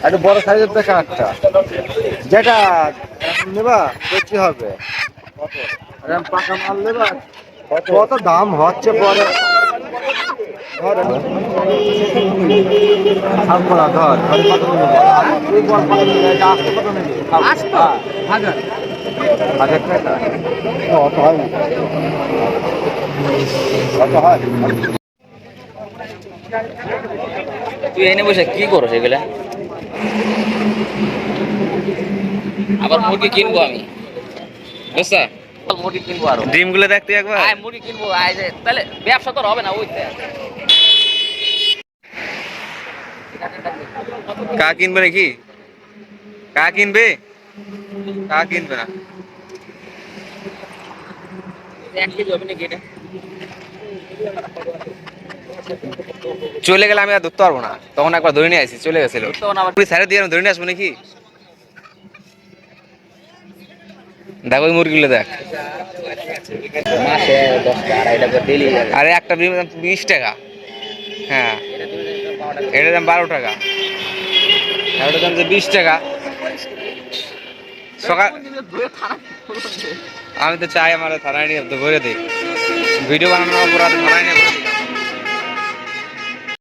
একটু বড় সাইজের দেখা একটা, যেটা নেবা বেশি হবে। এরকম পাকা মাল নেবা কত দাম হচ্ছে পরে। ধর ধর ধর কত নেবে, তুই বল কত নেবে, এটা আসতে কত নেবে? হাজার হাজার টাকা অত হয় না, অত হয়। তুই এনে বসে কি করো সেগুলা? আবার মুরগি কিনবো আমি, বুঝছা? মুরগি কিনবো আরো, ডিম গুলো দেখতে একবার। আয় মুরগি কিনবো আয়, যে তাহলে ব্যবসা তো আর হবে না ওইতে। কা কিনবে নাকি? কা কিনবে? কা কিনবে না? 1 কেজি হবে নাকি এটা? চলে গেলে আমি আর ধরতে পারবো না, তখন একবার ধরে নিয়ে আসি, চলে গেছিল। তখন আবার পুরি স্যারে দিয়ে আমি ধরে নিয়ে আসবো নাকি? দেখ ওই মুরগিগুলো দেখ। মাসে 10টা 2.5 করে ডেলি। আরে একটা ডিমের দাম 20 টাকা। হ্যাঁ, এটার দাম 12 টাকা, আর ওটার দাম যে 20 টাকা। সকাল আমি তো চাই আমার থানায় নিয়ে ধরে দিই, ভিডিও বানানোর অপরাধ থানায় নিয়ে